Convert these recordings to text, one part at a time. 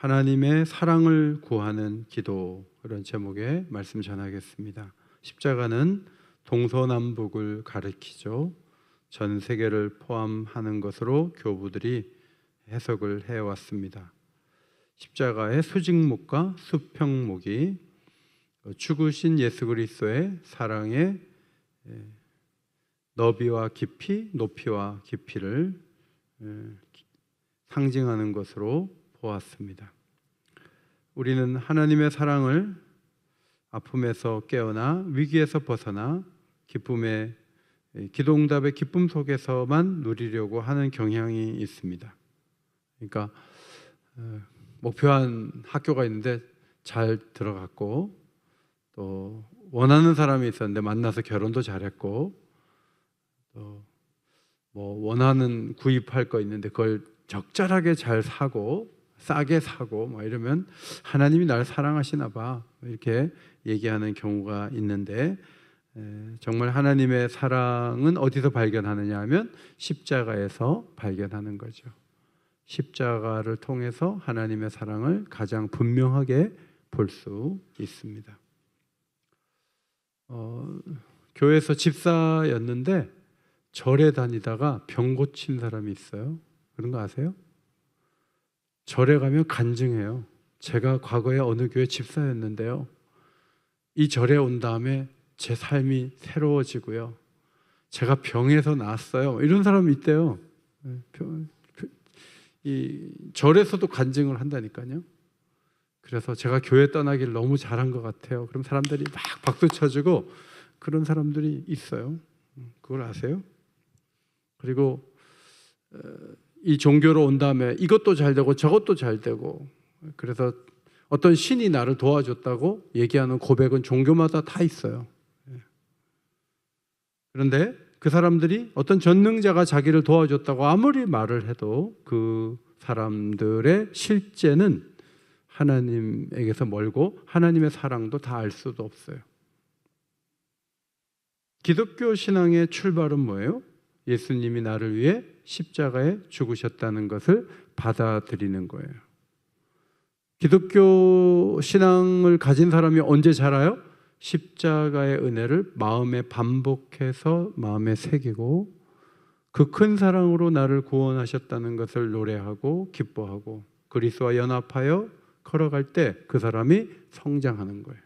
하나님의 사랑을 구하는 기도, 그런 제목의 말씀 전하겠습니다. 십자가는 동서남북을 가리키죠. 전 세계를 포함하는 것으로 교부들이 해석을 해왔습니다. 십자가의 수직목과 수평목이 죽으신 예수 그리스도의 사랑의 너비와 깊이, 높이와 깊이를 상징하는 것으로 보았습니다. 우리는 하나님의 사랑을 아픔에서 깨어나 위기에서 벗어나 기쁨의 기도응답의 기쁨 속에서만 누리려고 하는 경향이 있습니다. 그러니까 목표한 학교가 있는데 잘 들어갔고, 또 원하는 사람이 있었는데 만나서 결혼도 잘했고, 또 뭐 원하는 구입할 거 있는데 그걸 적절하게 잘 사고 싸게 사고 뭐 이러면 하나님이 날 사랑하시나 봐, 이렇게 얘기하는 경우가 있는데, 정말 하나님의 사랑은 어디서 발견하느냐 하면 십자가에서 발견하는 거죠. 십자가를 통해서 하나님의 사랑을 가장 분명하게 볼 수 있습니다. 교회에서 집사였는데 절에 다니다가 병 고친 사람이 있어요. 그런 거 아세요? 절에 가면 간증해요. 제가 과거에 어느 교회 집사였는데요, 이 절에 온 다음에 제 삶이 새로워지고요, 제가 병에서 나았어요, 이런 사람이 있대요. 이 절에서도 간증을 한다니까요. 그래서 제가 교회 떠나길 너무 잘한 것 같아요. 그럼 사람들이 막 박수 쳐주고 그런 사람들이 있어요. 그걸 아세요? 그리고 이 종교로 온 다음에 이것도 잘 되고 저것도 잘 되고, 그래서 어떤 신이 나를 도와줬다고 얘기하는 고백은 종교마다 다 있어요. 그런데 그 사람들이 어떤 전능자가 자기를 도와줬다고 아무리 말을 해도 그 사람들의 실제는 하나님에게서 멀고 하나님의 사랑도 다 알 수도 없어요. 기독교 신앙의 출발은 뭐예요? 예수님이 나를 위해 십자가에 죽으셨다는 것을 받아들이는 거예요. 기독교 신앙을 가진 사람이 언제 자라요? 십자가의 은혜를 마음에 반복해서 마음에 새기고 그 큰 사랑으로 나를 구원하셨다는 것을 노래하고 기뻐하고 그리스도와 연합하여 걸어갈 때 그 사람이 성장하는 거예요.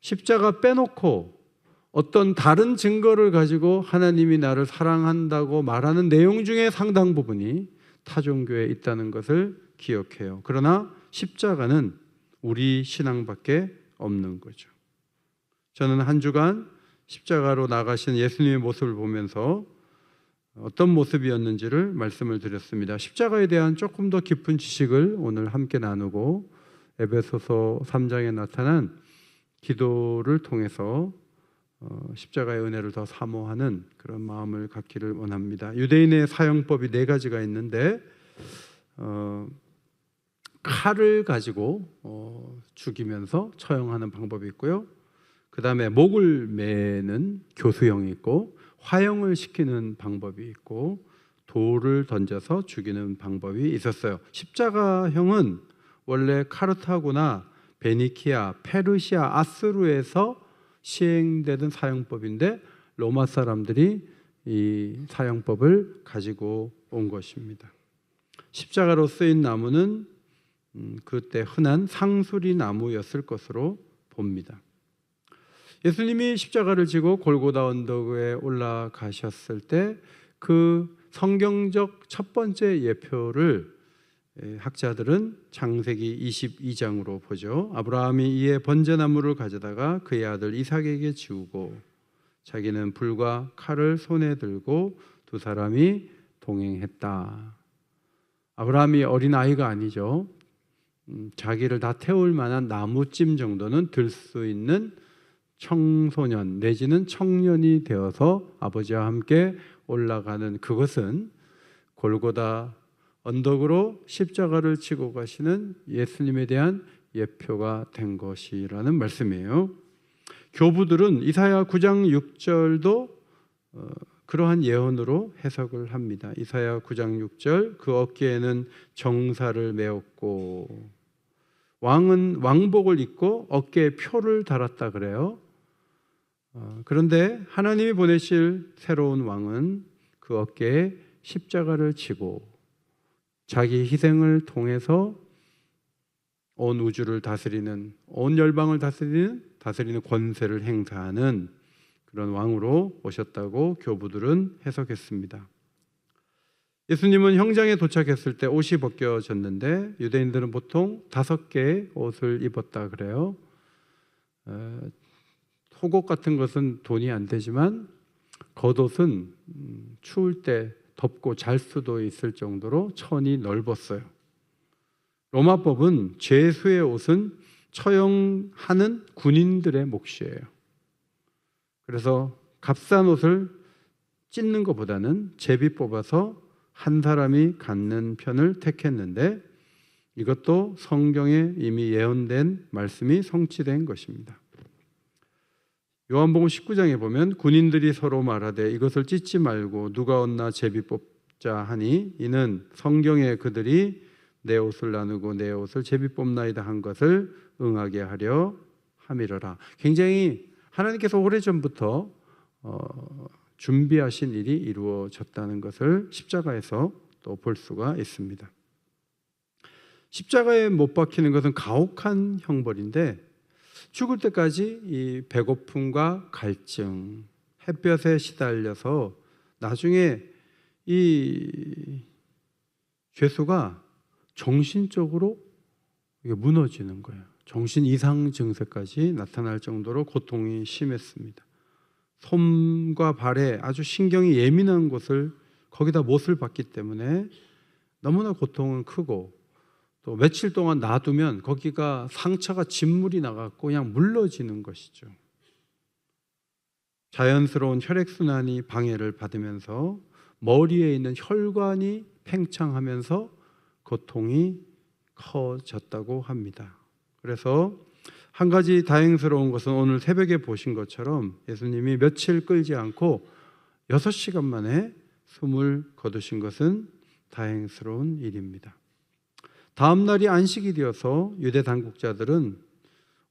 십자가 빼놓고 어떤 다른 증거를 가지고 하나님이 나를 사랑한다고 말하는 내용 중에 상당 부분이 타종교에 있다는 것을 기억해요. 그러나 십자가는 우리 신앙밖에 없는 거죠. 저는 한 주간 십자가로 나가신 예수님의 모습을 보면서 어떤 모습이었는지를 말씀을 드렸습니다. 십자가에 대한 조금 더 깊은 지식을 오늘 함께 나누고 에베소서 3장에 나타난 기도를 통해서 십자가의 은혜를 더 사모하는 그런 마음을 갖기를 원합니다. 유대인의 사형법이 4가지가 있는데 칼을 가지고 죽이면서 처형하는 방법이 있고요, 그 다음에 목을 매는 교수형이 있고, 화형을 시키는 방법이 있고, 돌을 던져서 죽이는 방법이 있었어요. 십자가형은 원래 카르타고나 베니키아, 페르시아, 아스루에서 시행되던 사형법인데 로마 사람들이 이 사형법을 가지고 온 것입니다. 십자가로 쓰인 나무는 그때 흔한 상수리 나무였을 것으로 봅니다. 예수님이 십자가를 지고 골고다 언덕에 올라가셨을 때 그 성경적 첫 번째 예표를 학자들은 창세기 22장으로 보죠. 아브라함이 이에 번제나무를 가져다가 그의 아들 이삭에게 지우고 자기는 불과 칼을 손에 들고 두 사람이 동행했다. 아브라함이 어린 아이가 아니죠. 자기를 다 태울 만한 나무찜 정도는 들 수 있는 청소년 내지는 청년이 되어서 아버지와 함께 올라가는 그것은 골고다 언덕으로 십자가를 지고 가시는 예수님에 대한 예표가 된 것이라는 말씀이에요. 교부들은 이사야 9장 6절도 그러한 예언으로 해석을 합니다. 이사야 9장 6절 그 어깨에는 정사를 메었고 왕은 왕복을 입고 어깨에 표를 달았다 그래요. 그런데 하나님이 보내실 새로운 왕은 그 어깨에 십자가를 지고 자기 희생을 통해서 온 우주를 다스리는, 온 열방을 다스리는 권세를 행사하는 그런 왕으로 오셨다고 교부들은 해석했습니다. 예수님은 현장에 도착했을 때 옷이 벗겨졌는데 유대인들은 보통 5개의 옷을 입었다 그래요. 속옷 같은 것은 돈이 안 되지만 겉옷은 추울 때 덮고 잘 수도 있을 정도로 천이 넓었어요. 로마법은 죄수의 옷은 처형하는 군인들의 몫이에요. 그래서 값싼 옷을 찢는 것보다는 제비 뽑아서 한 사람이 갖는 편을 택했는데 이것도 성경에 이미 예언된 말씀이 성취된 것입니다. 요한복음 19장에 보면 군인들이 서로 말하되 이것을 찢지 말고 누가 얻나 제비 뽑자 하니 이는 성경에 그들이 내 옷을 나누고 내 옷을 제비 뽑나이다 한 것을 응하게 하려 함이러라. 굉장히 하나님께서 오래전부터 준비하신 일이 이루어졌다는 것을 십자가에서 또 볼 수가 있습니다. 십자가에 못 박히는 것은 가혹한 형벌인데 죽을 때까지 이 배고픔과 갈증, 햇볕에 시달려서 나중에 이 죄수가 정신적으로 무너지는 거예요. 정신 이상 증세까지 나타날 정도로 고통이 심했습니다. 손과 발에 아주 신경이 예민한 곳을 거기다 못을 박기 때문에 너무나 고통은 크고 또 며칠 동안 놔두면 거기가 상처가 진물이 나갖고 그냥 물러지는 것이죠. 자연스러운 혈액순환이 방해를 받으면서 머리에 있는 혈관이 팽창하면서 고통이 커졌다고 합니다. 그래서 한 가지 다행스러운 것은 오늘 새벽에 보신 것처럼 예수님이 며칠 끌지 않고 6시간 만에 숨을 거두신 것은 다행스러운 일입니다. 다음 날이 안식이 되어서 유대 당국자들은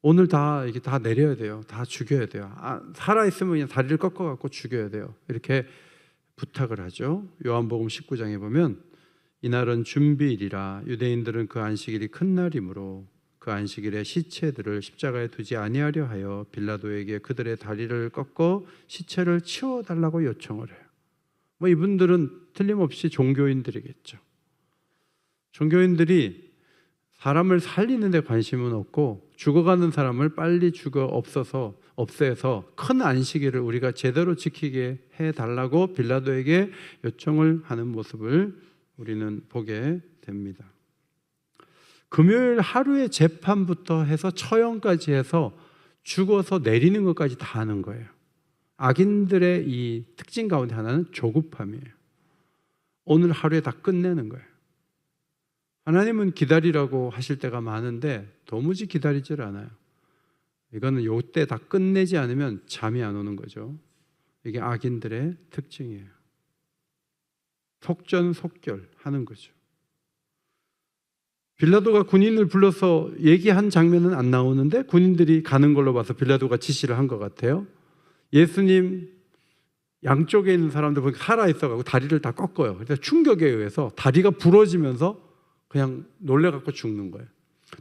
오늘 이게 다 내려야 돼요. 다 죽여야 돼요. 살아있으면 그냥 다리를 꺾어갖고 죽여야 돼요. 이렇게 부탁을 하죠. 요한복음 19장에 보면 이날은 준비일이라 유대인들은 그 안식일이 큰 날이므로 그 안식일에 시체들을 십자가에 두지 아니하려 하여 빌라도에게 그들의 다리를 꺾어 시체를 치워달라고 요청을 해요. 이분들은 틀림없이 종교인들이겠죠. 종교인들이 사람을 살리는 데 관심은 없고 죽어가는 사람을 빨리 없애서 큰 안식일을 우리가 제대로 지키게 해달라고 빌라도에게 요청을 하는 모습을 우리는 보게 됩니다. 금요일 하루의 재판부터 해서 처형까지 해서 죽어서 내리는 것까지 다 하는 거예요. 악인들의 이 특징 가운데 하나는 조급함이에요. 오늘 하루에 다 끝내는 거예요. 하나님은 기다리라고 하실 때가 많은데 도무지 기다리질 않아요. 이거는 요때 다 끝내지 않으면 잠이 안 오는 거죠. 이게 악인들의 특징이에요. 속전속결하는 거죠. 빌라도가 군인을 불러서 얘기한 장면은 안 나오는데 군인들이 가는 걸로 봐서 빌라도가 지시를 한 것 같아요. 예수님 양쪽에 있는 사람들 보니까 살아있어가지고 다리를 다 꺾어요. 그래서 충격에 의해서 다리가 부러지면서 그냥 놀래갖고 죽는 거예요.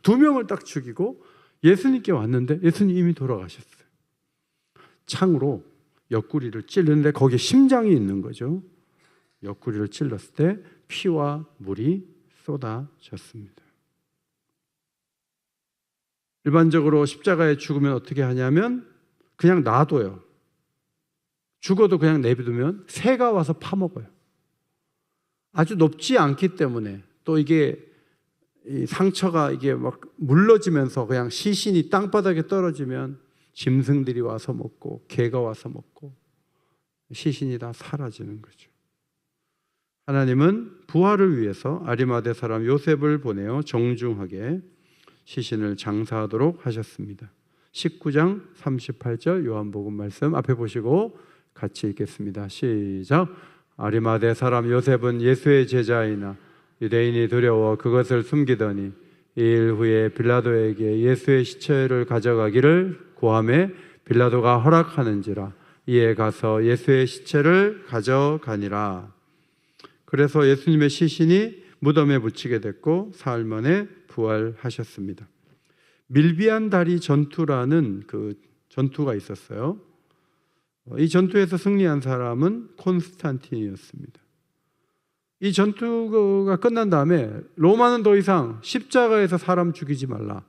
2명을 딱 죽이고 예수님께 왔는데 예수님 이미 돌아가셨어요. 창으로 옆구리를 찔르는데 거기에 심장이 있는 거죠. 옆구리를 찔렀을 때 피와 물이 쏟아졌습니다. 일반적으로 십자가에 죽으면 어떻게 하냐면 그냥 놔둬요. 죽어도 그냥 내비두면 새가 와서 파먹어요. 아주 높지 않기 때문에 또 이게 이 상처가 이게 막 물러지면서 그냥 시신이 땅바닥에 떨어지면 짐승들이 와서 먹고 개가 와서 먹고 시신이 다 사라지는 거죠. 하나님은 부활을 위해서 아리마대 사람 요셉을 보내어 정중하게 시신을 장사하도록 하셨습니다. 19장 38절 요한복음 말씀 앞에 보시고 같이 읽겠습니다. 시작. 아리마대 사람 요셉은 예수의 제자이나 유대인이 두려워 그것을 숨기더니 2일 후에 빌라도에게 예수의 시체를 가져가기를 고하매 빌라도가 허락하는지라 이에 가서 예수의 시체를 가져가니라. 그래서 예수님의 시신이 무덤에 묻히게 됐고 사흘 만에 부활하셨습니다. 밀비안 다리 전투라는 그 전투가 있었어요. 이 전투에서 승리한 사람은 콘스탄틴이었습니다. 이 전투가 끝난 다음에 로마는 더 이상 십자가에서 사람 죽이지 말라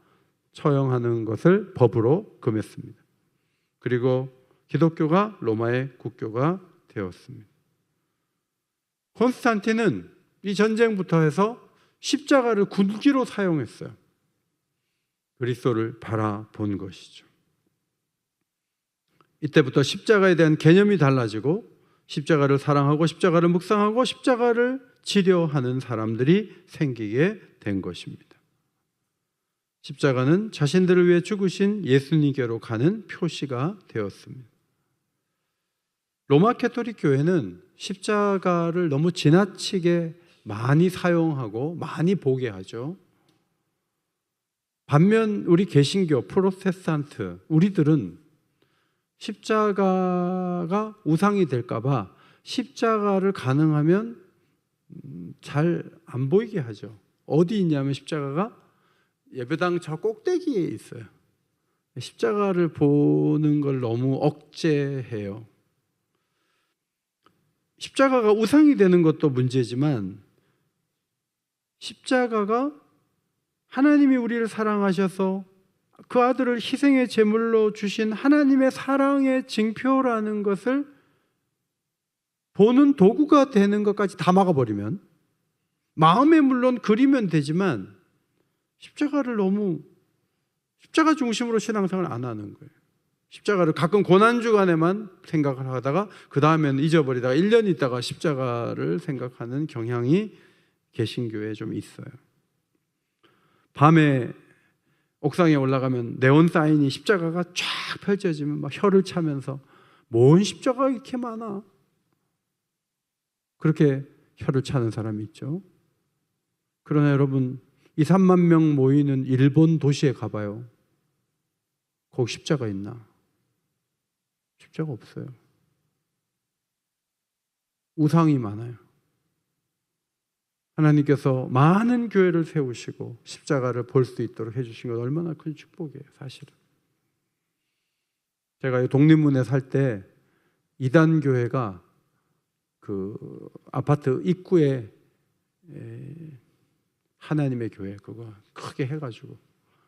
처형하는 것을 법으로 금했습니다. 그리고 기독교가 로마의 국교가 되었습니다. 콘스탄틴은 이 전쟁부터 해서 십자가를 군기로 사용했어요. 그리스도를 바라본 것이죠. 이때부터 십자가에 대한 개념이 달라지고 십자가를 사랑하고 십자가를 묵상하고 십자가를 치료하는 사람들이 생기게 된 것입니다. 십자가는 자신들을 위해 죽으신 예수님께로 가는 표시가 되었습니다. 로마 가톨릭 교회는 십자가를 너무 지나치게 많이 사용하고 많이 보게 하죠. 반면 우리 개신교, 프로테스탄트, 우리들은 십자가가 우상이 될까봐 십자가를 가능하면 잘 안 보이게 하죠. 어디 있냐면 십자가가 예배당 저 꼭대기에 있어요. 십자가를 보는 걸 너무 억제해요. 십자가가 우상이 되는 것도 문제지만 십자가가 하나님이 우리를 사랑하셔서 그 아들을 희생의 제물로 주신 하나님의 사랑의 징표라는 것을 보는 도구가 되는 것까지 다 막아버리면, 마음에 물론 그리면 되지만 십자가를 너무 십자가 중심으로 신앙생활을 안 하는 거예요. 십자가를 가끔 고난주간에만 생각을 하다가 그 다음에는 잊어버리다가 1년 있다가 십자가를 생각하는 경향이 개신교에 좀 있어요. 밤에 옥상에 올라가면 네온 사인이 십자가가 쫙 펼쳐지면 막 혀를 차면서 뭔 십자가가 이렇게 많아? 그렇게 혀를 차는 사람이 있죠. 그러나 여러분 2, 3만 명 모이는 일본 도시에 가봐요. 거기 십자가 있나? 십자가 없어요. 우상이 많아요. 하나님께서 많은 교회를 세우시고 십자가를 볼 수 있도록 해주신 건 얼마나 큰 축복이에요, 사실은. 제가 독립문에 살 때 이단교회가 그 아파트 입구에 하나님의 교회 그거 크게 해가지고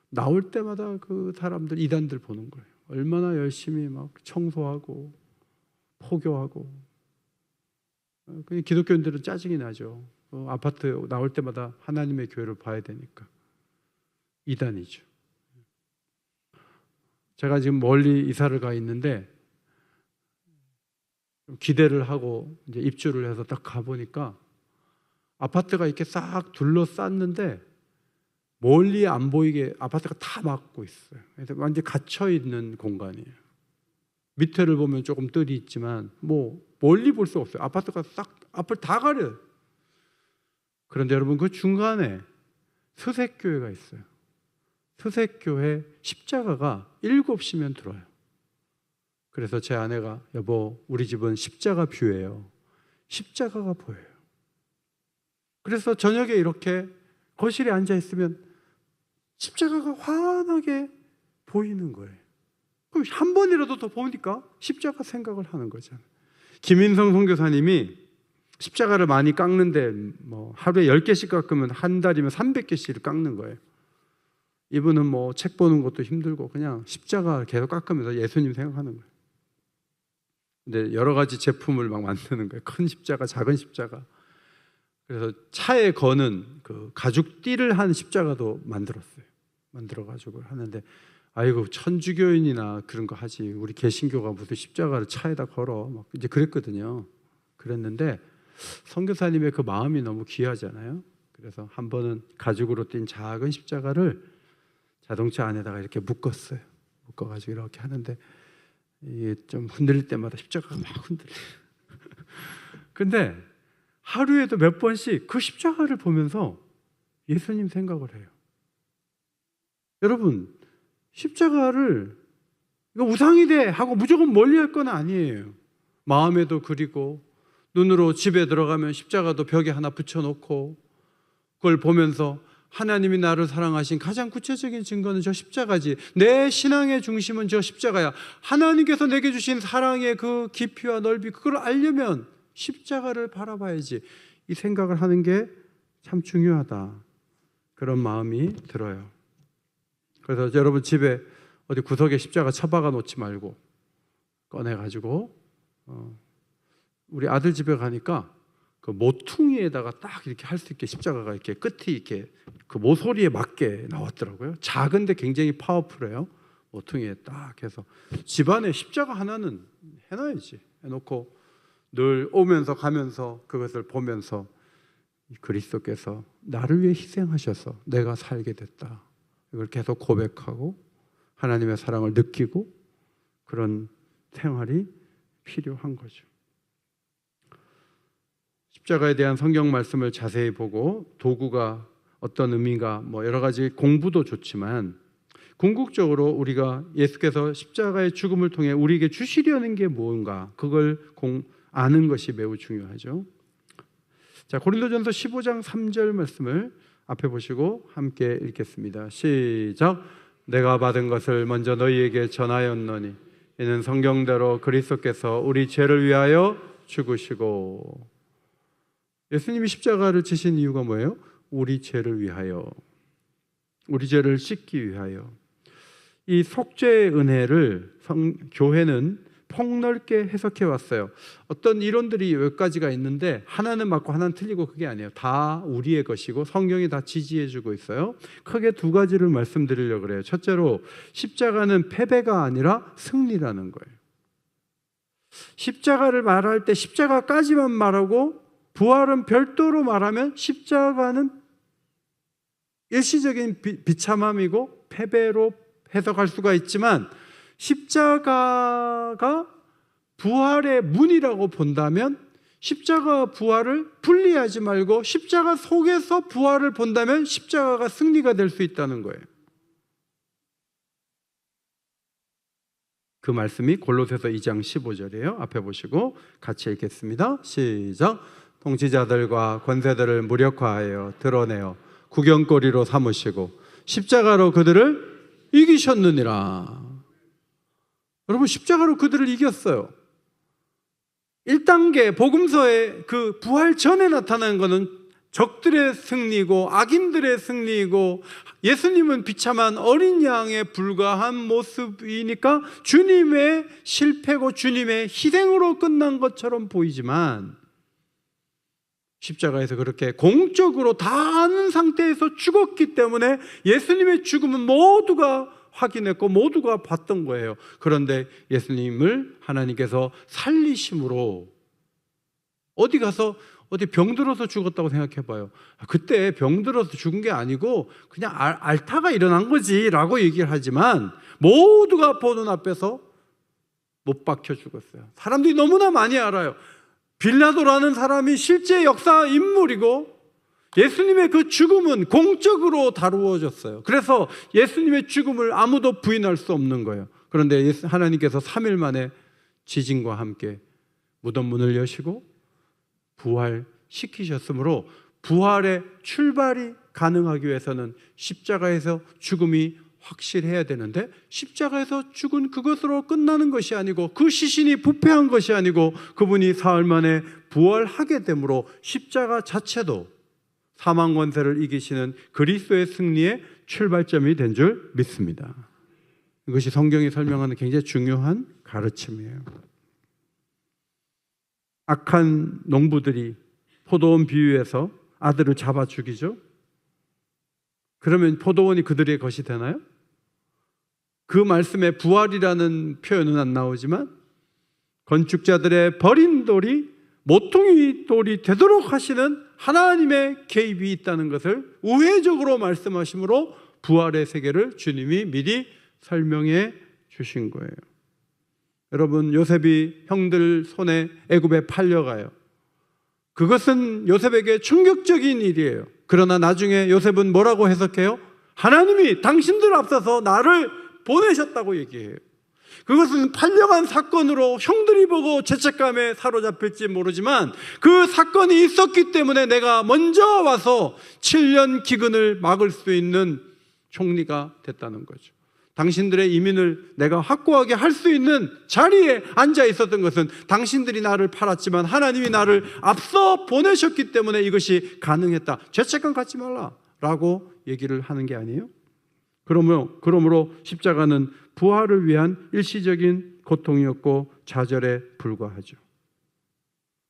나올 때마다 그 사람들 이단들 보는 거예요. 얼마나 열심히 막 청소하고 포교하고. 기독교인들은 짜증이 나죠. 아파트 나올 때마다 하나님의 교회를 봐야 되니까. 이단이죠. 제가 지금 멀리 이사를 가 있는데 기대를 하고 이제 입주를 해서 딱 가보니까 아파트가 이렇게 싹 둘러쌌는데 멀리 안 보이게 아파트가 다 막고 있어요. 그래서 완전히 갇혀 있는 공간이에요. 밑에를 보면 조금 뜰이 있지만 뭐 멀리 볼 수 없어요. 아파트가 싹 앞을 다 가려요. 그런데 여러분 그 중간에 스색교회가 있어요. 스색교회 십자가가 7시면 들어요. 그래서 제 아내가 여보 우리 집은 십자가 뷰예요. 십자가가 보여요. 그래서 저녁에 이렇게 거실에 앉아 있으면 십자가가 환하게 보이는 거예요. 한 번이라도 더 보니까 십자가 생각을 하는 거잖아요. 김인성 선교사님이 십자가를 많이 깎는데 뭐 하루에 10개씩 깎으면 한 달이면 300개씩을 깎는 거예요. 이분은 뭐 책 보는 것도 힘들고 그냥 십자가 계속 깎으면서 예수님 생각하는 거예요. 근데 여러 가지 제품을 막 만드는 거예요. 큰 십자가, 작은 십자가. 그래서 차에 거는 그 가죽띠를 한 십자가도 만들었어요. 만들어가지고 하는데 아이고 천주교인이나 그런 거 하지 우리 개신교가 무슨 십자가를 차에다 걸어 막 이제 그랬거든요. 그랬는데 선교사님의 그 마음이 너무 귀하잖아요. 그래서 한 번은 가죽으로 띈 작은 십자가를 자동차 안에다가 이렇게 묶었어요. 묶어가지고 이렇게 하는데 이게 좀 흔들릴 때마다 십자가가 막 흔들려요. 근데 하루에도 몇 번씩 그 십자가를 보면서 예수님 생각을 해요. 여러분, 십자가를 이거 우상이 돼 하고 무조건 멀리 할 건 아니에요. 마음에도 그리고 눈으로 집에 들어가면 십자가도 벽에 하나 붙여놓고 그걸 보면서 하나님이 나를 사랑하신 가장 구체적인 증거는 저 십자가지. 내 신앙의 중심은 저 십자가야. 하나님께서 내게 주신 사랑의 그 깊이와 넓이, 그걸 알려면 십자가를 바라봐야지. 이 생각을 하는 게 참 중요하다. 그런 마음이 들어요. 그래서 여러분 집에 어디 구석에 십자가 처박아 놓지 말고 꺼내가지고 우리 아들 집에 가니까 그 모퉁이에다가 딱 이렇게 할 수 있게 십자가가 이렇게 끝이 이렇게 그 모서리에 맞게 나왔더라고요. 작은데 굉장히 파워풀해요. 모퉁이에 딱 해서 집안에 십자가 하나는 해놔야지. 해놓고 늘 오면서 가면서 그것을 보면서 그리스도께서 나를 위해 희생하셔서 내가 살게 됐다. 이걸 계속 고백하고 하나님의 사랑을 느끼고 그런 생활이 필요한 거죠. 십자가에 대한 성경 말씀을 자세히 보고 도구가 어떤 의미가 여러 가지 공부도 좋지만 궁극적으로 우리가 예수께서 십자가의 죽음을 통해 우리에게 주시려는 게 뭔가 그걸 아는 것이 매우 중요하죠. 자, 고린도전서 15장 3절 말씀을 앞에 보시고 함께 읽겠습니다. 시작. 내가 받은 것을 먼저 너희에게 전하였노니 이는 성경대로 그리스도께서 우리 죄를 위하여 죽으시고. 예수님이 십자가를 지신 이유가 뭐예요? 우리 죄를 위하여, 우리 죄를 씻기 위하여. 이 속죄의 은혜를 교회는 폭넓게 해석해 왔어요. 어떤 이론들이 몇 가지가 있는데 하나는 맞고 하나는 틀리고 그게 아니에요. 다 우리의 것이고 성경이 다 지지해 주고 있어요. 크게 두 가지를 말씀드리려고 그래요. 첫째로 십자가는 패배가 아니라 승리라는 거예요. 십자가를 말할 때 십자가까지만 말하고 부활은 별도로 말하면 십자가는 일시적인 비참함이고 패배로 해석할 수가 있지만 십자가가 부활의 문이라고 본다면 십자가 부활을 분리하지 말고 십자가 속에서 부활을 본다면 십자가가 승리가 될 수 있다는 거예요. 그 말씀이 골로새서 2장 15절이에요. 앞에 보시고 같이 읽겠습니다. 시작. 통치자들과 권세들을 무력화하여 드러내어 구경거리로 삼으시고 십자가로 그들을 이기셨느니라. 여러분, 십자가로 그들을 이겼어요. 1단계 복음서의 그 부활 전에 나타나는 것은 적들의 승리고 악인들의 승리이고 예수님은 비참한 어린 양에 불과한 모습이니까 주님의 실패고 주님의 희생으로 끝난 것처럼 보이지만 십자가에서 그렇게 공적으로 다 아는 상태에서 죽었기 때문에 예수님의 죽음은 모두가 확인했고 모두가 봤던 거예요. 그런데 예수님을 하나님께서 살리심으로 어디 가서 어디 병들어서 죽었다고 생각해 봐요. 그때 병들어서 죽은 게 아니고 그냥 알타가 일어난 거지 라고 얘기를 하지만 모두가 보는 앞에서 못 박혀 죽었어요. 사람들이 너무나 많이 알아요. 빌라도라는 사람이 실제 역사 인물이고 예수님의 그 죽음은 공적으로 다루어졌어요. 그래서 예수님의 죽음을 아무도 부인할 수 없는 거예요. 그런데 하나님께서 3일 만에 지진과 함께 무덤 문을 여시고 부활시키셨으므로 부활의 출발이 가능하기 위해서는 십자가에서 죽음이 확실해야 되는데 십자가에서 죽은 그것으로 끝나는 것이 아니고 그 시신이 부패한 것이 아니고 그분이 사흘 만에 부활하게 되므로 십자가 자체도 사망 권세를 이기시는 그리스도의 승리의 출발점이 된 줄 믿습니다. 이것이 성경이 설명하는 굉장히 중요한 가르침이에요. 악한 농부들이 포도원 비유에서 아들을 잡아 죽이죠. 그러면 포도원이 그들의 것이 되나요? 그 말씀에 부활이라는 표현은 안 나오지만 건축자들의 버린 돌이 모퉁이 돌이 되도록 하시는 하나님의 개입이 있다는 것을 우회적으로 말씀하심으로 부활의 세계를 주님이 미리 설명해 주신 거예요. 여러분, 요셉이 형들 손에 애굽에 팔려가요. 그것은 요셉에게 충격적인 일이에요. 그러나 나중에 요셉은 뭐라고 해석해요? 하나님이 당신들 앞서서 나를 보내셨다고 얘기해요. 그것은 팔려간 사건으로 형들이 보고 죄책감에 사로잡힐지 모르지만 그 사건이 있었기 때문에 내가 먼저 와서 7년 기근을 막을 수 있는 총리가 됐다는 거죠. 당신들의 이민을 내가 확고하게 할 수 있는 자리에 앉아 있었던 것은 당신들이 나를 팔았지만 하나님이 나를 앞서 보내셨기 때문에 이것이 가능했다. 죄책감 갖지 말라라고 얘기를 하는 게 아니에요. 그러므로 십자가는 부활을 위한 일시적인 고통이었고 좌절에 불과하죠.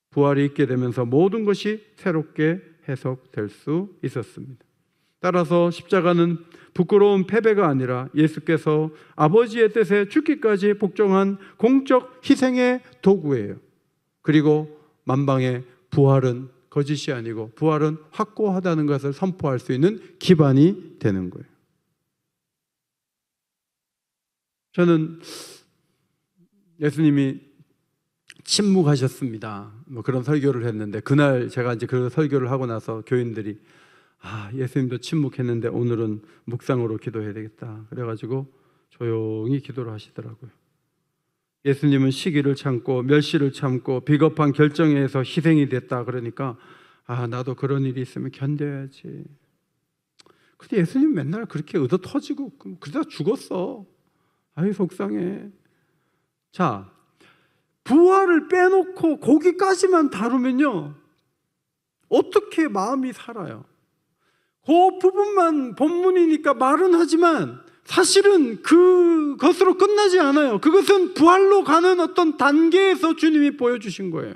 부활이 있게 되면서 모든 것이 새롭게 해석될 수 있었습니다. 따라서 십자가는 부끄러운 패배가 아니라 예수께서 아버지의 뜻에 죽기까지 복종한 공적 희생의 도구예요. 그리고 만방의 부활은 거짓이 아니고 부활은 확고하다는 것을 선포할 수 있는 기반이 되는 거예요. 저는 예수님이 침묵하셨습니다. 그런 설교를 했는데 그날 제가 이제 그 설교를 하고 나서 교인들이 예수님도 침묵했는데 오늘은 묵상으로 기도해야 되겠다. 그래가지고 조용히 기도를 하시더라고요. 예수님은 시기를 참고 멸시를 참고 비겁한 결정에 의해서 희생이 됐다. 그러니까 나도 그런 일이 있으면 견뎌야지. 근데 예수님 맨날 그렇게 의도 터지고 그러다 죽었어. 속상해. 자, 부활을 빼놓고 거기까지만 다루면요, 어떻게 마음이 살아요? 그 부분만 본문이니까 말은 하지만 사실은 그것으로 끝나지 않아요. 그것은 부활로 가는 어떤 단계에서 주님이 보여주신 거예요.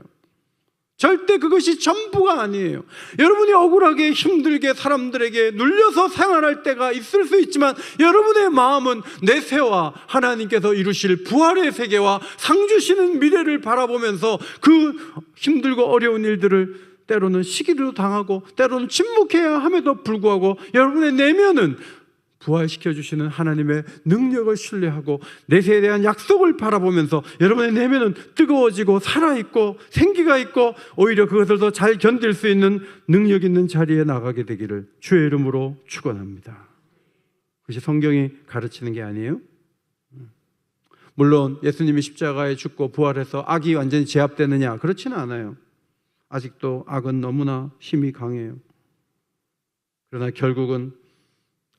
절대 그것이 전부가 아니에요. 여러분이 억울하게 힘들게 사람들에게 눌려서 생활할 때가 있을 수 있지만 여러분의 마음은 내세와 하나님께서 이루실 부활의 세계와 상 주시는 미래를 바라보면서 그 힘들고 어려운 일들을 때로는 시기로 당하고 때로는 침묵해야 함에도 불구하고 여러분의 내면은 부활시켜 주시는 하나님의 능력을 신뢰하고 내세에 대한 약속을 바라보면서 여러분의 내면은 뜨거워지고 살아있고 생기가 있고 오히려 그것을 더 잘 견딜 수 있는 능력 있는 자리에 나가게 되기를 주의 이름으로 축원합니다. 그것이 성경이 가르치는 게 아니에요? 물론 예수님이 십자가에 죽고 부활해서 악이 완전히 제압되느냐? 그렇지는 않아요. 아직도 악은 너무나 힘이 강해요. 그러나 결국은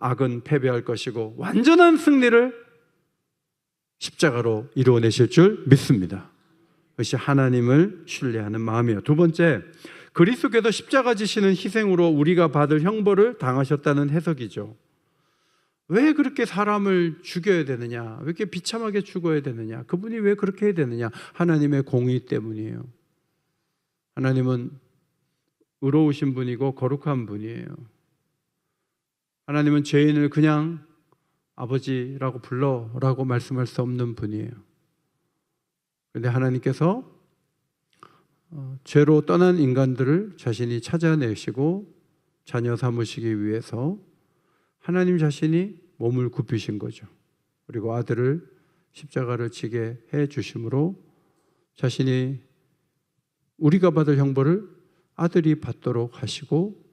악은 패배할 것이고 완전한 승리를 십자가로 이루어내실 줄 믿습니다. 그것이 하나님을 신뢰하는 마음이에요. 두 번째, 그리스도께서 십자가 지시는 희생으로 우리가 받을 형벌을 당하셨다는 해석이죠. 왜 그렇게 사람을 죽여야 되느냐? 왜 이렇게 비참하게 죽어야 되느냐? 그분이 왜 그렇게 해야 되느냐? 하나님의 공의 때문이에요. 하나님은 의로우신 분이고 거룩한 분이에요. 하나님은 죄인을 그냥 아버지라고 불러라고 말씀할 수 없는 분이에요. 그런데 하나님께서 죄로 떠난 인간들을 자신이 찾아내시고 자녀 삼으시기 위해서 하나님 자신이 몸을 굽히신 거죠. 그리고 아들을 십자가를 지게 해 주심으로 자신이 우리가 받을 형벌을 아들이 받도록 하시고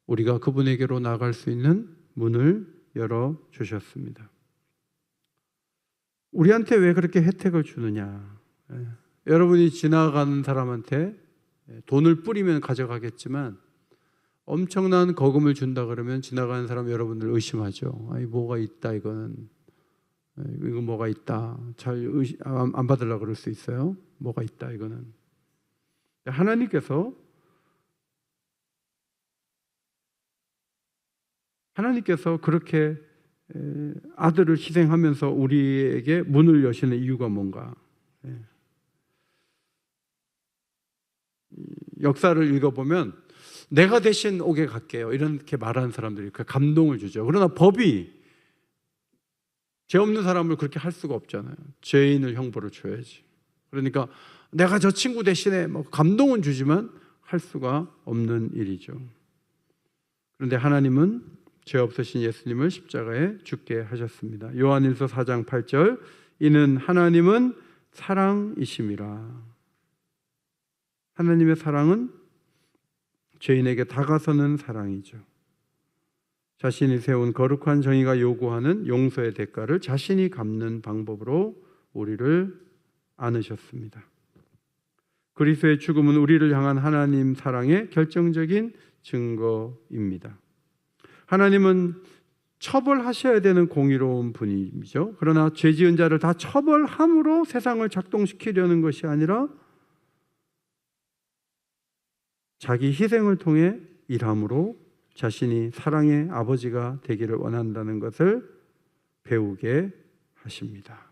우리가 그분에게로 나갈 수 있는 문을 열어주셨습니다. 우리한테 왜 그렇게 혜택을 주느냐? 여러분이 지나가는 사람한테 돈을 뿌리면 가져가겠지만 엄청난 거금을 준다 그러면 지나가는 사람 여러분들 의심하죠. 뭐가 있다 이거는. 이거 뭐가 있다. 안 받으려고 그럴 수 있어요. 뭐가 있다 이거는. 하나님께서 그렇게 아들을 희생하면서 우리에게 문을 여시는 이유가 뭔가? 역사를 읽어보면 내가 대신 오게 갈게요 이렇게 말하는 사람들이 감동을 주죠. 그러나 법이 죄 없는 사람을 그렇게 할 수가 없잖아요. 죄인을 형벌을 줘야지. 그러니까 내가 저 친구 대신에 감동은 주지만 할 수가 없는 일이죠. 그런데 하나님은 죄 없으신 예수님을 십자가에 죽게 하셨습니다. 요한일서 4장 8절, 이는 하나님은 사랑이심이라. 하나님의 사랑은 죄인에게 다가서는 사랑이죠. 자신이 세운 거룩한 정의가 요구하는 용서의 대가를 자신이 갚는 방법으로 우리를 안으셨습니다. 그리스도의 죽음은 우리를 향한 하나님 사랑의 결정적인 증거입니다. 하나님은 처벌하셔야 되는 공의로운 분이죠. 그러나 죄 지은 자를 다 처벌함으로 세상을 작동시키려는 것이 아니라 자기 희생을 통해 일함으로 자신이 사랑의 아버지가 되기를 원한다는 것을 배우게 하십니다.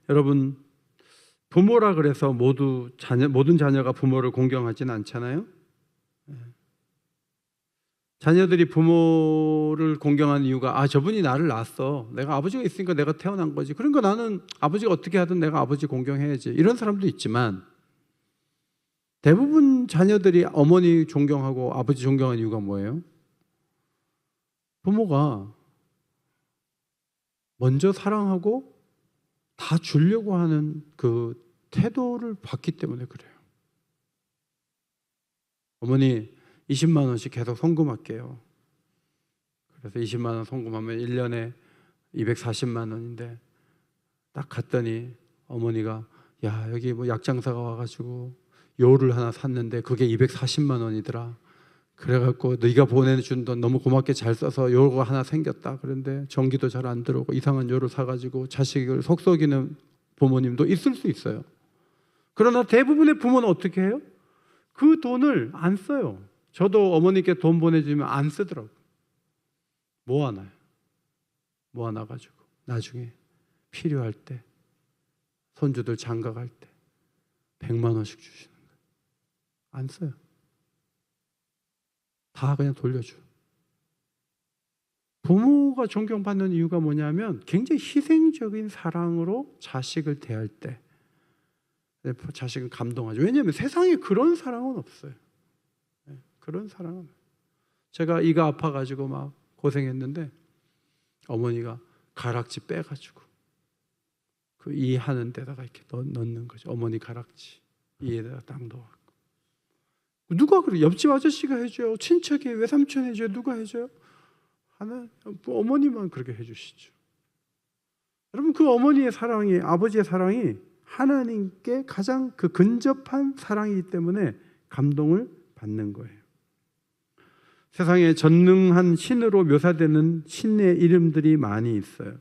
여러분, 부모라 그래서 모든 자녀가 부모를 공경하지는 않잖아요. 자녀들이 부모를 공경하는 이유가 저분이 나를 낳았어. 내가 아버지가 있으니까 내가 태어난 거지. 그러니까 나는 아버지가 어떻게 하든 내가 아버지 공경해야지. 이런 사람도 있지만 대부분 자녀들이 어머니 존경하고 아버지 존경하는 이유가 뭐예요? 부모가 먼저 사랑하고 다 주려고 하는 그 태도를 봤기 때문에 그래요. 어머니 20만 원씩 계속 송금할게요. 그래서 20만 원 송금하면 1년에 240만 원인데 딱 갔더니 어머니가 여기 뭐 약장사가 와가지고 요를 하나 샀는데 그게 240만 원이더라. 그래갖고 네가 보내준 돈 너무 고맙게 잘 써서 요가 하나 생겼다. 그런데 전기도 잘 안 들어오고 이상한 요를 사가지고 자식을 속썩이는 부모님도 있을 수 있어요. 그러나 대부분의 부모는 어떻게 해요? 그 돈을 안 써요. 저도 어머니께 돈 보내주면 안 쓰더라고요. 모아놔요. 모아놔가지고 나중에 필요할 때 손주들 장가갈 때 100만 원씩 주시는 거예요. 안 써요. 다 그냥 돌려줘. 부모가 존경받는 이유가 뭐냐면 굉장히 희생적인 사랑으로 자식을 대할 때 자식은 감동하죠. 왜냐하면 세상에 그런 사랑은 없어요. 그런 사랑은. 제가 이가 아파가지고 막 고생했는데 어머니가 가락지 빼가지고 그 이 하는 데다가 이렇게 넣는 거죠. 어머니 가락지 이에다가 딱 넣어갖고. 누가 그래? 옆집 아저씨가 해줘요. 친척이 외삼촌 해줘요. 누가 해줘요? 어머니만 그렇게 해주시죠. 여러분, 그 어머니의 사랑이, 아버지의 사랑이 하나님께 가장 그 근접한 사랑이기 때문에 감동을 받는 거예요. 세상에 전능한 신으로 묘사되는 신의 이름들이 많이 있어요.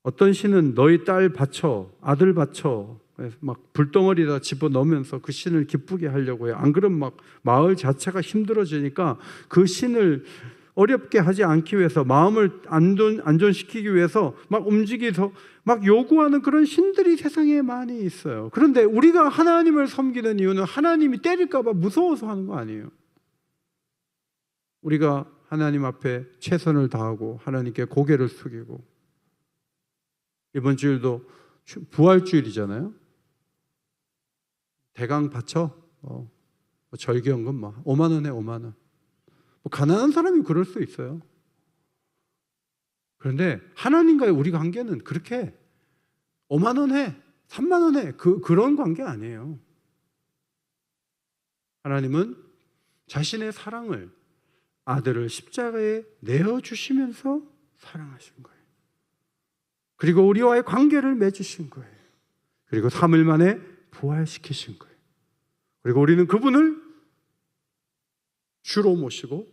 어떤 신은 너희 딸 바쳐, 아들 바쳐 막 불덩어리에다 집어넣으면서 그 신을 기쁘게 하려고 해요. 안 그러면 막 마을 자체가 힘들어지니까 그 신을 어렵게 하지 않기 위해서, 마음을 안전시키기 위해서 막 움직여서 막 요구하는 그런 신들이 세상에 많이 있어요. 그런데 우리가 하나님을 섬기는 이유는 하나님이 때릴까 봐 무서워서 하는 거 아니에요. 우리가 하나님 앞에 최선을 다하고 하나님께 고개를 숙이고, 이번 주일도 부활주일이잖아요. 대강 바쳐 절기연금 5만 원에 5만 원. 가난한 사람이 그럴 수 있어요. 그런데 하나님과의 우리 관계는 그렇게 5만 원 해, 3만 원 해, 그런 관계 아니에요. 하나님은 자신의 사랑을, 아들을 십자가에 내어주시면서 사랑하신 거예요. 그리고 우리와의 관계를 맺으신 거예요. 그리고 3일 만에 부활시키신 거예요. 그리고 우리는 그분을 주로 모시고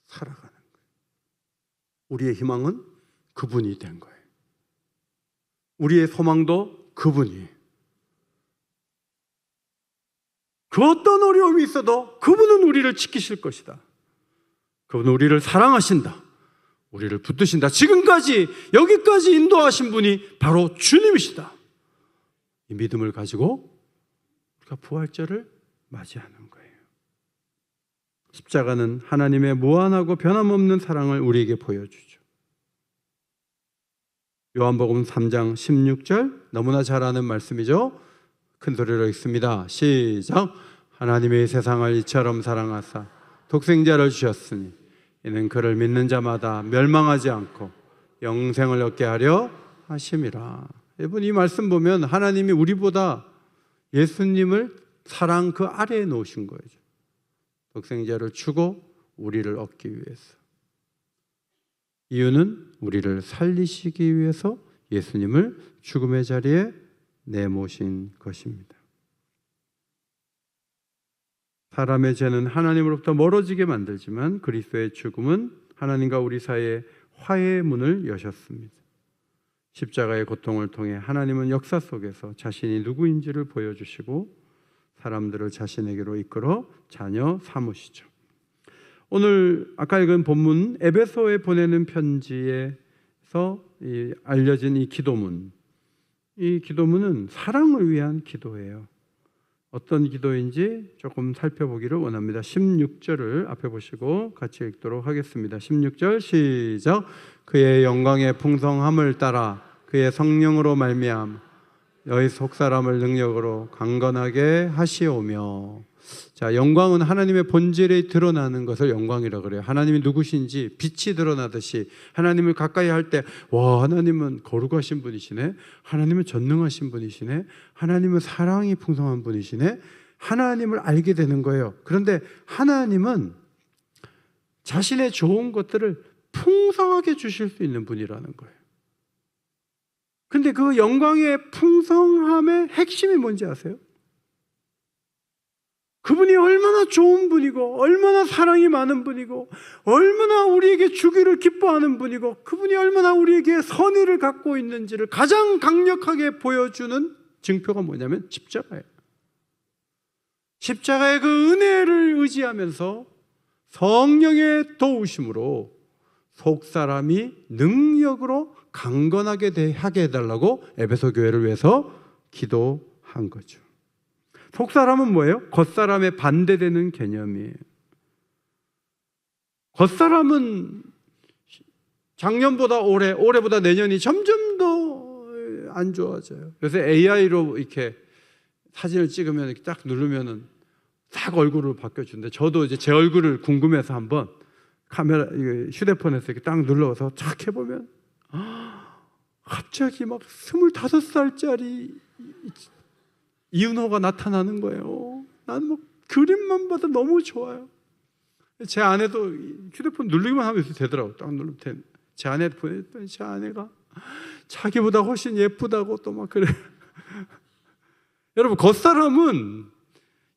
살아가는 거예요. 우리의 희망은 그분이 된 거예요. 우리의 소망도 그분이에요. 그 어떤 어려움이 있어도 그분은 우리를 지키실 것이다. 그분은 우리를 사랑하신다. 우리를 붙드신다. 지금까지 여기까지 인도하신 분이 바로 주님이시다. 이 믿음을 가지고 우리가 부활절을 맞이하는 거예요. 십자가는 하나님의 무한하고 변함없는 사랑을 우리에게 보여주죠. 요한복음 3장 16절, 너무나 잘 아는 말씀이죠. 큰 소리로 읽습니다. 시작. 하나님의 세상을 이처럼 사랑하사 독생자를 주셨으니 이는 그를 믿는 자마다 멸망하지 않고 영생을 얻게 하려 하심이라. 여러분, 이 말씀 보면 하나님이 우리보다 예수님을 사랑 그 아래에 놓으신 거예요. 독생자를 주고 우리를 얻기 위해서. 이유는 우리를 살리시기 위해서 예수님을 죽음의 자리에 내모신 것입니다. 사람의 죄는 하나님으로부터 멀어지게 만들지만 그리스도의 죽음은 하나님과 우리 사이에 화해의 문을 여셨습니다. 십자가의 고통을 통해 하나님은 역사 속에서 자신이 누구인지를 보여주시고 사람들을 자신에게로 이끌어 자녀 삼으시죠. 오늘 아까 읽은 본문 에베소에 보내는 편지에서 알려진 이 기도문, 이 기도문은 사랑을 위한 기도예요. 어떤 기도인지 조금 살펴보기를 원합니다. 16절을 앞에 보시고 같이 읽도록 하겠습니다. 16절 시작. 그의 영광의 풍성함을 따라 그의 성령으로 말미암아 너희 속사람을 능력으로 강건하게 하시오며. 자, 영광은 하나님의 본질이 드러나는 것을 영광이라고 그래요. 하나님이 누구신지 빛이 드러나듯이 하나님을 가까이 할 때 와, 하나님은 거룩하신 분이시네, 하나님은 전능하신 분이시네, 하나님은 사랑이 풍성한 분이시네, 하나님을 알게 되는 거예요. 그런데 하나님은 자신의 좋은 것들을 풍성하게 주실 수 있는 분이라는 거예요. 근데 그 영광의 풍성함의 핵심이 뭔지 아세요? 그분이 얼마나 좋은 분이고 얼마나 사랑이 많은 분이고 얼마나 우리에게 주기를 기뻐하는 분이고 그분이 얼마나 우리에게 선의를 갖고 있는지를 가장 강력하게 보여주는 증표가 뭐냐면 십자가예요. 십자가의 그 은혜를 의지하면서 성령의 도우심으로 속사람이 능력으로 강건하게 하게 해달라고 에베소 교회를 위해서 기도한 거죠. 속사람은 뭐예요? 겉사람에 반대되는 개념이에요. 겉사람은 작년보다 올해보다 내년이 점점 더 안 좋아져요. 요새 AI로 이렇게 사진을 찍으면 이렇게 딱 누르면은 딱 얼굴을 바뀌어준대. 저도 이제 제 얼굴을 궁금해서 한번 카메라, 휴대폰에서 이렇게 딱 눌러서 착 해보면 갑자기 막 25살짜리 이윤호가 나타나는 거예요. 나는 뭐 그림만 봐도 너무 좋아요. 제 아내도 휴대폰 누르기만 하면 되더라고. 딱 누르면 돼. 제 아내 보냈더니 제 아내가 자기보다 훨씬 예쁘다고 또 막 그래. 여러분, 겉사람은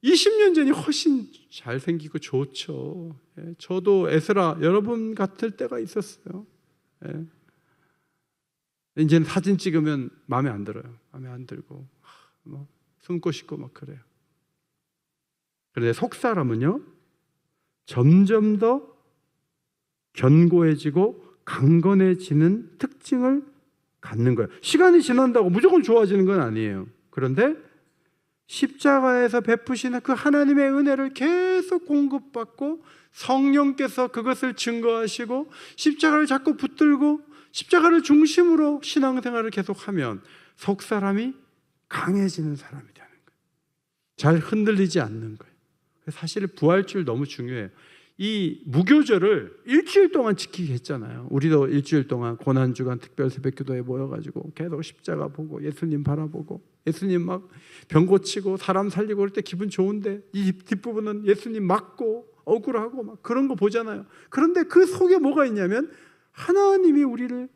20년 전이 훨씬 잘생기고 좋죠. 저도 에스라 여러분 같을 때가 있었어요. 이제는 사진 찍으면 마음에 안 들어요. 마음에 안 들고 뭐 숨고 싶고 막 그래요. 그런데 속사람은요, 점점 더 견고해지고 강건해지는 특징을 갖는 거예요. 시간이 지난다고 무조건 좋아지는 건 아니에요. 그런데 십자가에서 베푸시는 그 하나님의 은혜를 계속 공급받고 성령께서 그것을 증거하시고 십자가를 자꾸 붙들고 십자가를 중심으로 신앙생활을 계속하면 속사람이 강해지는 사람이 되는 거예요. 잘 흔들리지 않는 거예요. 사실 부활주일 너무 중요해요. 이 무교절을 일주일 동안 지키게 했잖아요. 우리도 일주일 동안 고난주간 특별 새벽기도에 모여가지고 계속 십자가 보고 예수님 바라보고 예수님 막 병 고치고 사람 살리고 그럴 때 기분 좋은데 이 뒷부분은 예수님 맞고 억울하고 막 그런 거 보잖아요. 그런데 그 속에 뭐가 있냐면 하나님이 우리를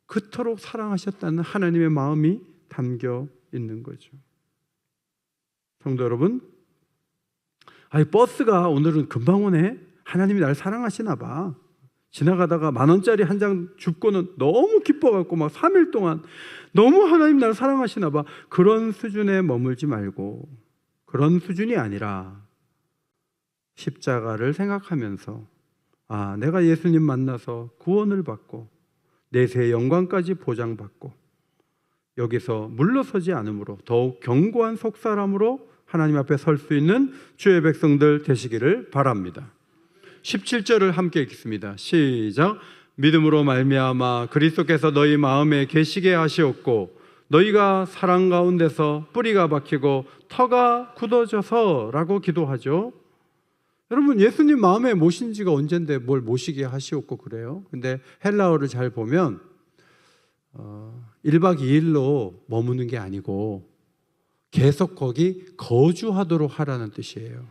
그토록 사랑하셨다는 하나님의 마음이 담겨 있는 거죠. 성도 여러분, 버스가 오늘은 금방 오네. 하나님이 날 사랑하시나 봐. 지나가다가 10,000원짜리 한 장 줍고는 너무 기뻐갖고 막 3일 동안 너무 하나님 날 사랑하시나 봐. 그런 수준에 머물지 말고, 그런 수준이 아니라 십자가를 생각하면서 내가 예수님 만나서 구원을 받고 내세의 영광까지 보장받고 여기서 물러서지 않으므로 더욱 견고한 속사람으로 하나님 앞에 설 수 있는 주의 백성들 되시기를 바랍니다. 17절을 함께 읽겠습니다. 시작. 믿음으로 말미암아 그리스도께서 너희 마음에 계시게 하시었고 너희가 사랑 가운데서 뿌리가 박히고 터가 굳어져서 라고 기도하죠. 여러분, 예수님 마음에 모신 지가 언젠데 뭘 모시게 하시옵고 그래요? 근데 헬라어를 잘 보면 1박 2일로 머무는 게 아니고 계속 거기 거주하도록 하라는 뜻이에요.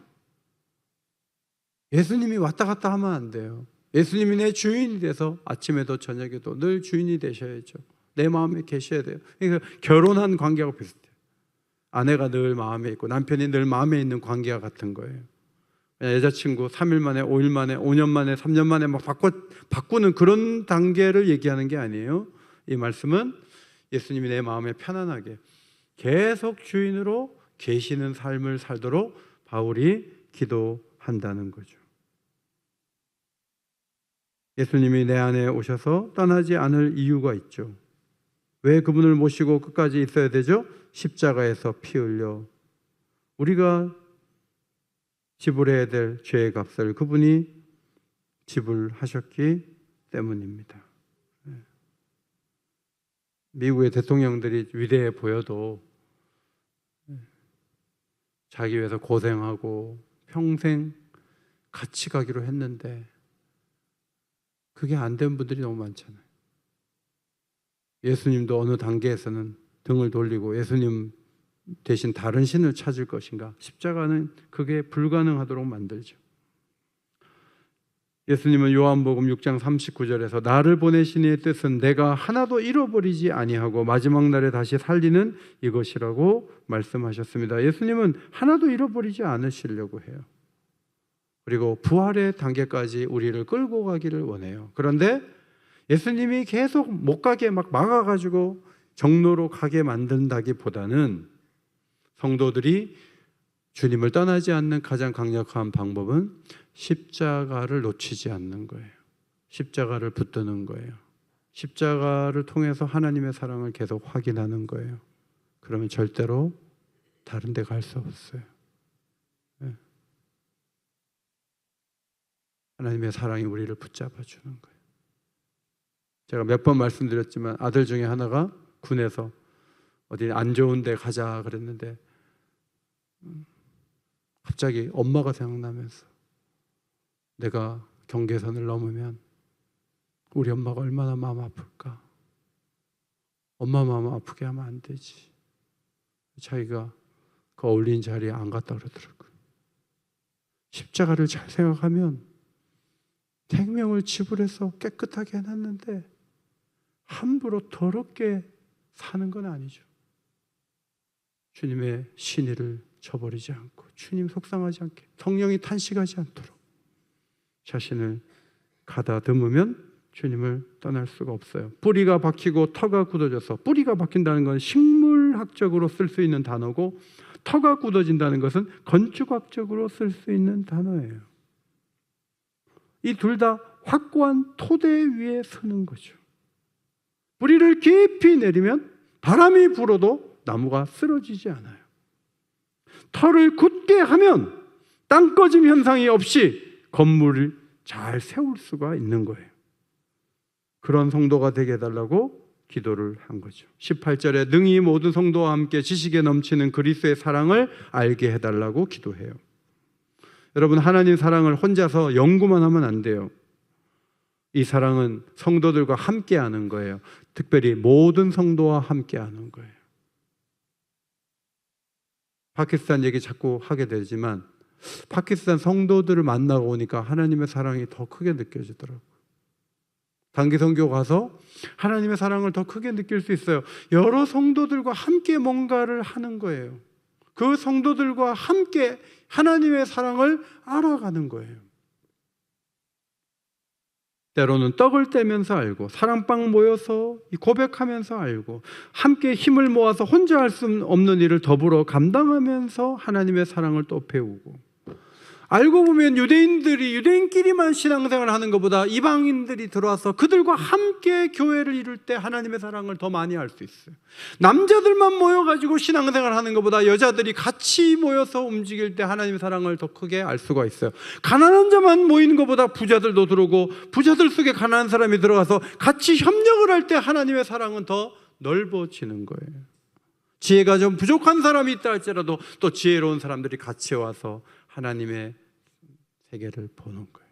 예수님이 왔다 갔다 하면 안 돼요. 예수님이 내 주인이 돼서 아침에도 저녁에도 늘 주인이 되셔야죠. 내 마음에 계셔야 돼요. 그러니까 결혼한 관계하고 비슷해요. 아내가 늘 마음에 있고 남편이 늘 마음에 있는 관계와 같은 거예요. 여자친구 3일 만에 5일 만에 5년 만에 3년 만에 막 바꾸는 그런 단계를 얘기하는 게 아니에요. 이 말씀은 예수님이 내 마음에 편안하게 계속 주인으로 계시는 삶을 살도록 바울이 기도한다는 거죠. 예수님이 내 안에 오셔서 떠나지 않을 이유가 있죠. 왜 그분을 모시고 끝까지 있어야 되죠? 십자가에서 피 흘려 우리가 지불해야 될 죄의 값을 그분이 지불하셨기 때문입니다. 미국의 대통령들이 위대해 보여도 자기 위해서 고생하고 평생 같이 가기로 했는데 그게 안 된 분들이 너무 많잖아요. 예수님도 어느 단계에서는 등을 돌리고 예수님 대신 다른 신을 찾을 것인가? 십자가는 그게 불가능하도록 만들죠. 예수님은 요한복음 6장 39절에서 나를 보내신 이의 뜻은 내가 하나도 잃어버리지 아니하고 마지막 날에 다시 살리는 이것이라고 말씀하셨습니다. 예수님은 하나도 잃어버리지 않으시려고 해요. 그리고 부활의 단계까지 우리를 끌고 가기를 원해요. 그런데 예수님이 계속 못 가게 막 막아가지고 정로로 가게 만든다기보다는 성도들이 주님을 떠나지 않는 가장 강력한 방법은 십자가를 놓치지 않는 거예요. 십자가를 붙드는 거예요. 십자가를 통해서 하나님의 사랑을 계속 확인하는 거예요. 그러면 절대로 다른 데 갈 수 없어요. 하나님의 사랑이 우리를 붙잡아 주는 거예요. 제가 몇 번 말씀드렸지만 아들 중에 하나가 군에서 어디 안 좋은 데 가자 그랬는데 갑자기 엄마가 생각나면서 내가 경계선을 넘으면 우리 엄마가 얼마나 마음 아플까. 엄마 마음 아프게 하면 안 되지. 자기가 그 어울린 자리에 안 갔다 그러더라고요. 십자가를 잘 생각하면 생명을 지불해서 깨끗하게 해놨는데 함부로 더럽게 사는 건 아니죠. 주님의 신의를 저버리지 않고 주님 속상하지 않게 성령이 탄식하지 않도록 자신을 가다듬으면 주님을 떠날 수가 없어요. 뿌리가 박히고 터가 굳어져서, 뿌리가 박힌다는 건 식물학적으로 쓸 수 있는 단어고 터가 굳어진다는 것은 건축학적으로 쓸 수 있는 단어예요. 이 둘 다 확고한 토대 위에 서는 거죠. 뿌리를 깊이 내리면 바람이 불어도 나무가 쓰러지지 않아요. 터를 굳게 하면 땅꺼짐 현상이 없이 건물을 잘 세울 수가 있는 거예요. 그런 성도가 되게 해달라고 기도를 한 거죠. 18절에 능히 모든 성도와 함께 지식에 넘치는 그리스도의 사랑을 알게 해달라고 기도해요. 여러분, 하나님 사랑을 혼자서 연구만 하면 안 돼요. 이 사랑은 성도들과 함께 하는 거예요. 특별히 모든 성도와 함께 하는 거예요. 파키스탄 얘기 자꾸 하게 되지만 파키스탄 성도들을 만나고 오니까 하나님의 사랑이 더 크게 느껴지더라고요. 단기 선교 가서 하나님의 사랑을 더 크게 느낄 수 있어요. 여러 성도들과 함께 뭔가를 하는 거예요. 그 성도들과 함께 하나님의 사랑을 알아가는 거예요. 때로는 떡을 떼면서 알고, 사랑방 모여서 고백하면서 알고, 함께 힘을 모아서 혼자 할 수 없는 일을 더불어 감당하면서 하나님의 사랑을 또 배우고, 알고 보면 유대인끼리만 신앙생활을 하는 것보다 이방인들이 들어와서 그들과 함께 교회를 이룰 때 하나님의 사랑을 더 많이 알 수 있어요. 남자들만 모여가지고 신앙생활을 하는 것보다 여자들이 같이 모여서 움직일 때 하나님의 사랑을 더 크게 알 수가 있어요. 가난한 자만 모이는 것보다 부자들도 들어오고 부자들 속에 가난한 사람이 들어가서 같이 협력을 할 때 하나님의 사랑은 더 넓어지는 거예요. 지혜가 좀 부족한 사람이 있다 할지라도 또 지혜로운 사람들이 같이 와서 하나님의 세계를 보는 거예요.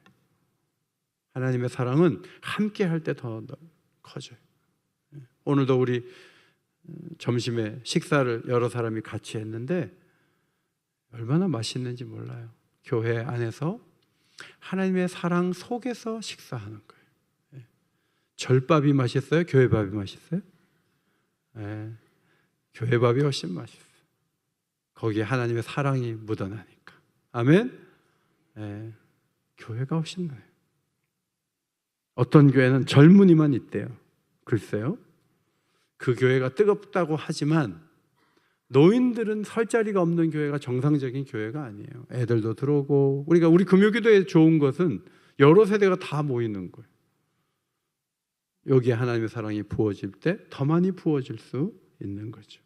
하나님의 사랑은 함께 할 때 더 커져요. 오늘도 우리 점심에 식사를 여러 사람이 같이 했는데 얼마나 맛있는지 몰라요. 교회 안에서 하나님의 사랑 속에서 식사하는 거예요. 절밥이 맛있어요? 교회 밥이 맛있어요? 교회 밥이 훨씬 맛있어요. 거기에 하나님의 사랑이 묻어나니까. 아멘? 교회가 훨씬 나아요. 어떤 교회는 젊은이만 있대요. 글쎄요. 그 교회가 뜨겁다고 하지만 노인들은 설 자리가 없는 교회가 정상적인 교회가 아니에요. 애들도 들어오고 우리 금요기도에 좋은 것은 여러 세대가 다 모이는 거예요. 여기에 하나님의 사랑이 부어질 때 더 많이 부어질 수 있는 거죠.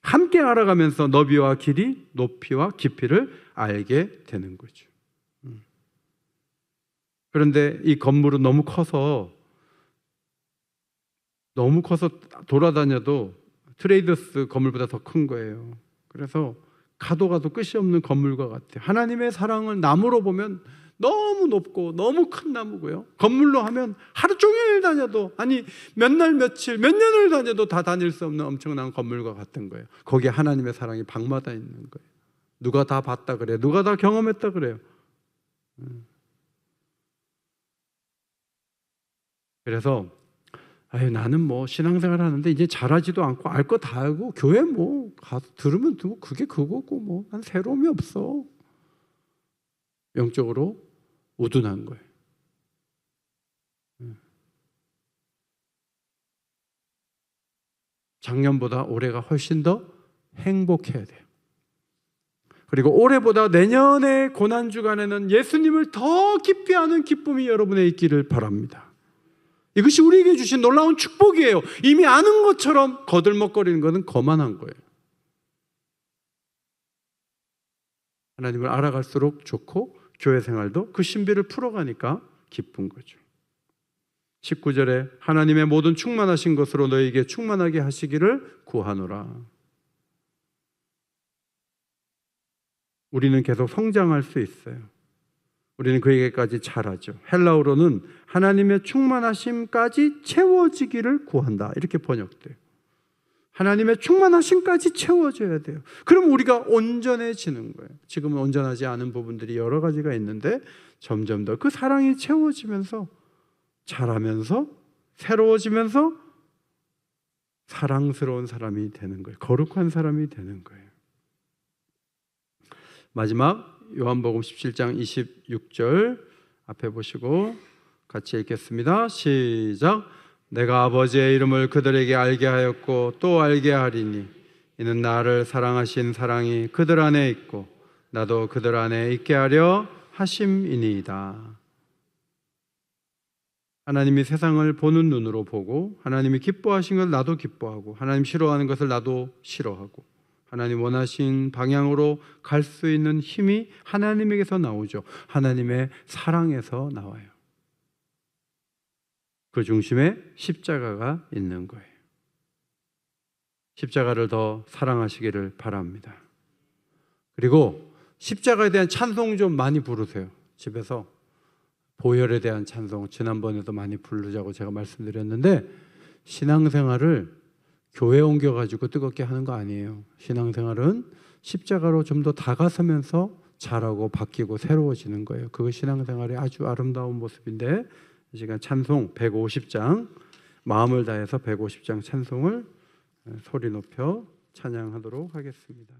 함께 알아가면서 너비와 길이, 높이와 깊이를 알게 되는 거죠. 그런데 이 건물은 너무 커서 돌아다녀도 트레이더스 건물보다 더 큰 거예요. 그래서 가도 끝이 없는 건물과 같아요. 하나님의 사랑을 나무로 보면 너무 높고 너무 큰 나무고요. 건물로 하면 하루 종일 다녀도, 아니 몇 날 며칠 몇 년을 다녀도 다 다닐 수 없는 엄청난 건물과 같은 거예요. 거기에 하나님의 사랑이 방마다 있는 거예요. 누가 다 봤다 그래요. 누가 다 경험했다 그래요. 그래서 나는 뭐 신앙생활 하는데 이제 잘하지도 않고 알 거 다 알고 교회 뭐 가서 들으면 뭐 그게 그거고 뭐 난 새로움이 없어. 영적으로 우둔한 거예요. 작년보다 올해가 훨씬 더 행복해야 돼요. 그리고 올해보다 내년의 고난주간에는 예수님을 더 깊이 아는 기쁨이 여러분에 있기를 바랍니다. 이것이 우리에게 주신 놀라운 축복이에요. 이미 아는 것처럼 거들먹거리는 것은 거만한 거예요. 하나님을 알아갈수록 좋고 교회 생활도 그 신비를 풀어가니까 기쁜 거죠. 19절에 하나님의 모든 충만하신 것으로 너에게 충만하게 하시기를 구하노라. 우리는 계속 성장할 수 있어요. 우리는 그에게까지 자라죠. 헬라어로는 하나님의 충만하심까지 채워지기를 구한다, 이렇게 번역돼요. 하나님의 충만하심까지 채워져야 돼요. 그럼 우리가 온전해지는 거예요. 지금은 온전하지 않은 부분들이 여러 가지가 있는데 점점 더 그 사랑이 채워지면서 자라면서 새로워지면서 사랑스러운 사람이 되는 거예요. 거룩한 사람이 되는 거예요. 마지막 요한복음 17장 26절 앞에 보시고 같이 읽겠습니다. 시작. 내가 아버지의 이름을 그들에게 알게 하였고 또 알게 하리니 이는 나를 사랑하신 사랑이 그들 안에 있고 나도 그들 안에 있게 하려 하심이니이다. 하나님이 세상을 보는 눈으로 보고 하나님이 기뻐하신 걸 나도 기뻐하고 하나님 싫어하는 것을 나도 싫어하고 하나님 원하신 방향으로 갈 수 있는 힘이 하나님에게서 나오죠. 하나님의 사랑에서 나와요. 그 중심에 십자가가 있는 거예요. 십자가를 더 사랑하시기를 바랍니다. 그리고 십자가에 대한 찬송 좀 많이 부르세요. 집에서 보혈에 대한 찬송 지난번에도 많이 부르자고 제가 말씀드렸는데 신앙생활을 교회 옮겨가지고 뜨겁게 하는 거 아니에요. 신앙생활은 십자가로 좀 더 다가서면서 자라고 바뀌고 새로워지는 거예요. 그거 신앙생활의 아주 아름다운 모습인데 이 시간 찬송 150장 마음을 다해서 150장 찬송을 소리 높여 찬양하도록 하겠습니다.